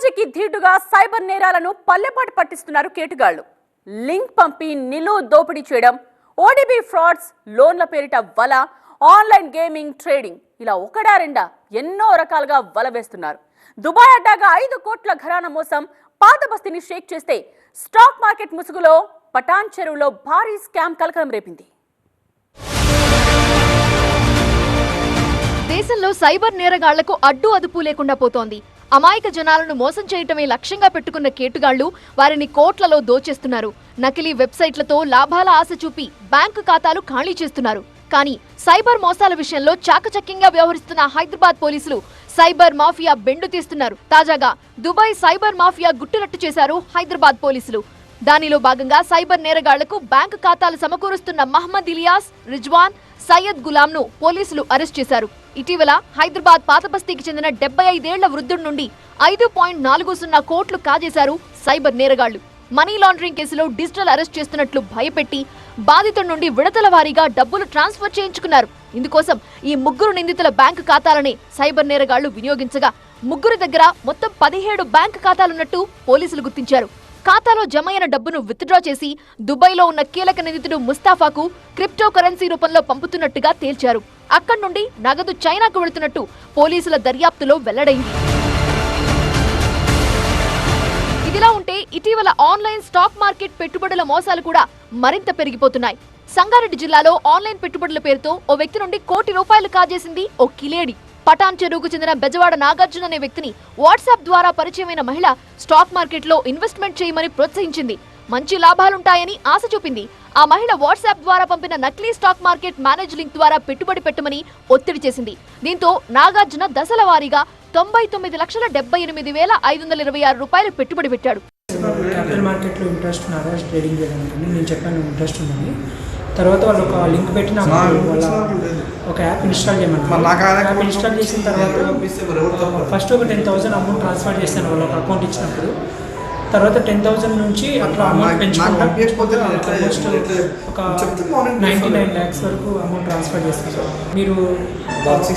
టెక్నాలజీకి ధీటుగా సైబర్ నేరాలను పల్లెపాటు పట్టిస్తున్నారు కేటుగాళ్లు. లింక్ పంపి నిలువు దోపిడీ చేయడం, ఓడిబి ఫ్రాడ్స్, లోన్ల పేరిట వల, ఆన్లైన్ గేమింగ్, ట్రేడింగ్ ఇలా ఒకడా రెండా ఎన్నో రకాలుగా వల వేస్తున్నారు. దుబాయ్ అడ్డాగా 5 కోట్ల ఘరానా మోసం పాత బస్తీని షేక్ చేస్తే స్టాక్ మార్కెట్ ముసుగులో పటాన్ చెరువులో భారీ స్కామ్ కలకలం రేపింది. దేశంలో సైబర్ నేరగాళ్లకు అడ్డు అదుపు లేకుండా పోతోంది. అమాయక జనాలను మోసం చేయటమే లక్ష్యంగా పెట్టుకున్న కేటుగాళ్లు వారిని కోట్లలో దోచేస్తున్నారు. నకిలీ వెబ్సైట్లతో లాభాల ఆశ చూపి బ్యాంకు ఖాతాలు ఖాళీ చేస్తున్నారు. కానీ సైబర్ మోసాల విషయంలో చాకచక్యంగా వ్యవహరిస్తున్న హైదరాబాద్ పోలీసులు సైబర్ మాఫియా బెండు తీస్తున్నారు. తాజాగా దుబాయ్ సైబర్ మాఫియా గుట్టురట్టు చేశారు హైదరాబాద్ పోలీసులు. దానిలో భాగంగా సైబర్ నేరగాళ్లకు బ్యాంకు ఖాతాలు సమకూరుస్తున్న మహమ్మద్ ఇలియాస్, రిజ్వాన్, సయ్యద్ గులాంను పోలీసులు అరెస్ట్ చేశారు. ఇటీవల హైదరాబాద్ పాత బస్తీకి చెందిన 75 ఏళ్ల వృద్ధుడి నుండి 5.40 కోట్లు కాజేశారు సైబర్ నేరగాళ్లు. మనీ లాండరింగ్ కేసులో డిజిటల్ అరెస్ట్ చేస్తున్నట్లు భయపెట్టి బాధితుడి నుండి విడతల వారీగా డబ్బులు ట్రాన్స్ఫర్ చేయించుకున్నారు. ఇందుకోసం ఈ 3 నిందితుల బ్యాంకు ఖాతాలని సైబర్ నేరగాళ్లు వినియోగించగా ముగ్గురి దగ్గర మొత్తం 17 బ్యాంకు ఖాతాలున్నట్టు పోలీసులు గుర్తించారు. ఖాతాలో జమైన డబ్బును విత్డ్రా చేసి దుబాయ్లో ఉన్న కీలక నిందితుడు ముస్తాఫాకు క్రిప్టో కరెన్సీ రూపంలో పంపుతున్నట్టుగా తేల్చారు. అక్కడి నుండి నగదు చైనాకు వెళుతున్నట్టు పోలీసుల దర్యాప్తులో వెల్లడైంది. ఇదిలా ఉంటే ఇటీవల ఆన్లైన్ స్టాక్ మార్కెట్ పెట్టుబడుల మోసాలు కూడా మరింత పెరిగిపోతున్నాయి. సంగారెడ్డి జిల్లాలో ఆన్లైన్ పెట్టుబడుల పేరుతో ఓ వ్యక్తి నుండి ₹1 కోటి కాజేసింది ఓ కిలేడి. పటాన్ చెరువుకు చెందిన బెజవాడ నాగార్జున అనే వ్యక్తిని వాట్సాప్ ద్వారా పరిచయమైన మహిళ స్టాక్ మార్కెట్ లో ఇన్వెస్ట్మెంట్ చేయమని ప్రోత్సహించింది. మంచి లాభాలుంటాయని ఆశ చూపింది. ఆ మహిళ వాట్సాప్ ద్వారా పంపిన నకిలీ స్టాక్ మార్కెట్ మేనేజ్ లింక్ ద్వారా పెట్టుబడి పెట్టమని ఒత్తిడి చేసింది. దీంతో నాగార్జున దశల వారీగా ₹98,526,526 పెట్టుబడి పెట్టాడు. క్యాపిటల్ మార్కెట్లో ఇంట్రెస్ట్ ఉన్నారా, ట్రేడింగ్ చేయడానికి నేను చెప్పాను ఇంట్రెస్ట్ ఉందని. తర్వాత వాళ్ళు ఒక లింక్ పెట్టి నాకు వాళ్ళ ఒక యాప్ ఇన్స్టాల్ చేయమన్నారు. యాప్ ఇన్స్టాల్ చేసిన తర్వాత ఫస్ట్ ఒక 10,000 అమౌంట్ ట్రాన్స్ఫర్ చేశాను వాళ్ళు ఒక అకౌంట్ ఇచ్చినప్పుడు. తర్వాత 10,000 నుంచి అట్లా అమౌంట్ పెంచుకుంటా ఆల్మోస్ట్ ఒక 99 lakhs వరకు అమౌంట్ ట్రాన్స్ఫర్ చేస్తాను. మీరు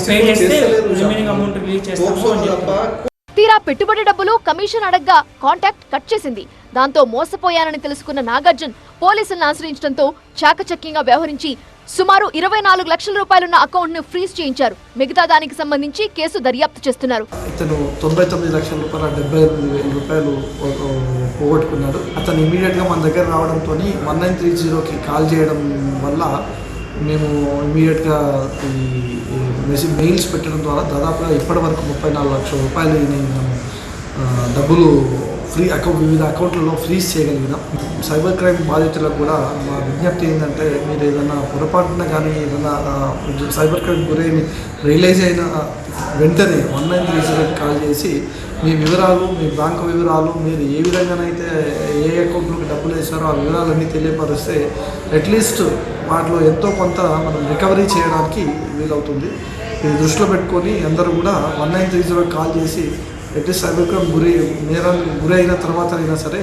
పే చేస్తే రిమైనింగ్ అమౌంట్ రిలీజ్ చేస్తాము అని చెప్పారు. తీరా పెట్టుబడి డబ్బులు కమిషన్ అడగ్గా కాంటాక్ట్ కట్ చేసింది. దాంతో మోసపోయానని తెలుసుకున్న నాగార్జున్ పోలీసులను ఆశ్రయించడంతో చాకచక్యంగా వ్యవహరించి సుమారు ₹24 లక్షల అకౌంట్ ను ఫ్రీజ్ చేయించారు. మిగతా దానికి సంబంధించి కేసు దర్యాప్తు చేస్తున్నారు. ఇతను ₹99 లక్షల ₹78,000 పోగొట్టుకున్నాడు. అతను ఇమీడియట్ గా మన దగ్గర రావడంతో 1930కి కాల్ చేయడం వల్ల మేము ఇమీడియట్ గా ఈ మెయిల్స్ పెట్టడం ద్వారా దాదాపుగా ఇప్పటి వరకు ₹34 లక్షల డబ్బులు వివిధ అకౌంట్లలో ఫ్రీజ్ చేయగలిగినాం. సైబర్ క్రైమ్ బాధితులకు కూడా మా విజ్ఞప్తి ఏంటంటే, మీరు ఏదైనా పొరపాటున కానీ ఏదైనా సైబర్ క్రైమ్ గురైన రియలైజ్ అయిన వెంటనే 1930కి కాల్ చేసి మీ వివరాలు, మీ బ్యాంకు వివరాలు, మీరు ఏ విధంగానైతే ఏ అకౌంట్లోకి డబ్బులు వేసారో ఆ వివరాలన్నీ తెలియపరిస్తే అట్లీస్ట్ వాటిలో ఎంతో కొంత మనం రికవరీ చేయడానికి వీలవుతుంది. ఇది దృష్టిలో పెట్టుకొని అందరూ కూడా 1930కి కాల్ చేసి అట్లీస్ట్ సైబర్ క్రైమ్ నేరానికి గురైన తర్వాత అయినా సరే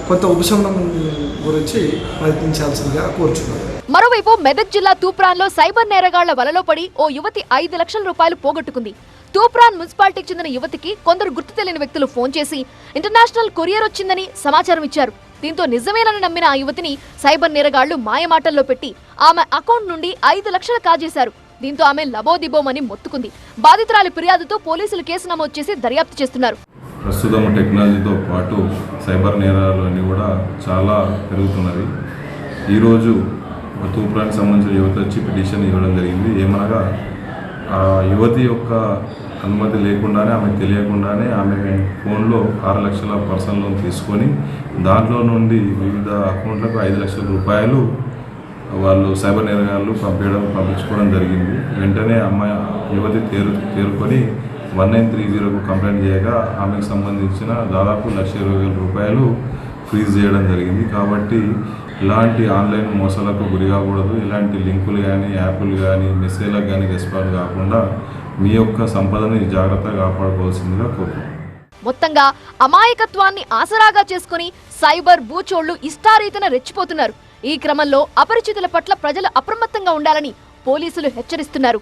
కొంత ఉపశమనం గురించి ప్రయత్నించాల్సిందిగా కోరుచున్నారు. మరోవైపు మెదక్ జిల్లా తూప్రాన్లో సైబర్ నేరగాళ్ల వలలో పడి ఓ యువతి ₹5 లక్షల పోగొట్టుకుంది. తూప్రాన్ మున్సిపాలిటీకి చెందిన యువతికి కొందరు గుర్తు తెలియని వ్యక్తులు ఫోన్ చేసి ఇంటర్నేషనల్ కొరియర్ వచ్చిందని సమాచారం ఇచ్చారు. దీంతో నిజమేనని నమ్మిన ఆ యువతిని సైబర్ నేరగాళ్లు మాయమాటల్లో పెట్టి ఆమె అకౌంట్ నుండి ₹5 లక్షలు కాజేశారు. దీంతో ఆమె లబోదిబోమని మొత్తుకుంది. బాధితురాలి ఫిర్యాదుతో పోలీసులు కేసు నమోదు చేసి దర్యాప్తు చేస్తున్నారు. ప్రస్తుతం టెక్నాలజీతో పాటు సైబర్ నేరాలు అన్నీ కూడా చాలా పెరుగుతున్నది. ఈరోజు తూప్రానికి సంబంధించిన యువత వచ్చి పిటిషన్ ఇవ్వడం జరిగింది. ఏమనగా ఆ యువతి యొక్క అనుమతి లేకుండానే, ఆమెకు తెలియకుండానే ఆమె ఫోన్లో ₹6 లక్షల పర్సనల్ లోన్ తీసుకొని దాంట్లో నుండి వివిధ అకౌంట్లకు ₹5 లక్షల వాళ్ళు సైబర్ నేరగాళ్ళు పంపించుకోవడం జరిగింది. వెంటనే యువతి తేరుకొని 1930కు కంప్లైంట్ చేయగా ఆమెకు సంబంధించిన దాదాపు ₹1,20,000 ఫ్రీజ్ చేయడం జరిగింది. కాబట్టి ఇలాంటి ఆన్లైన్ మోసాలకు గురి కాకూడదు. ఇలాంటి లింకులు కానీ, యాప్లు కానీ, మెసేజ్లకు కానీ రెస్పాండ్ కాకుండా మీ యొక్క సంపదని జాగ్రత్తగా కాపాడుకోవాల్సిందిగా కోరుతున్నాను. మొత్తంగా అమాయకత్వాన్ని ఆసరాగా చేసుకుని సైబర్ బూచోళ్లు ఇష్టారీతన రెచ్చిపోతున్నారు. ఈ క్రమంలో అపరిచితుల పట్ల ప్రజలు అప్రమత్తంగా ఉండాలని పోలీసులు హెచ్చరిస్తున్నారు.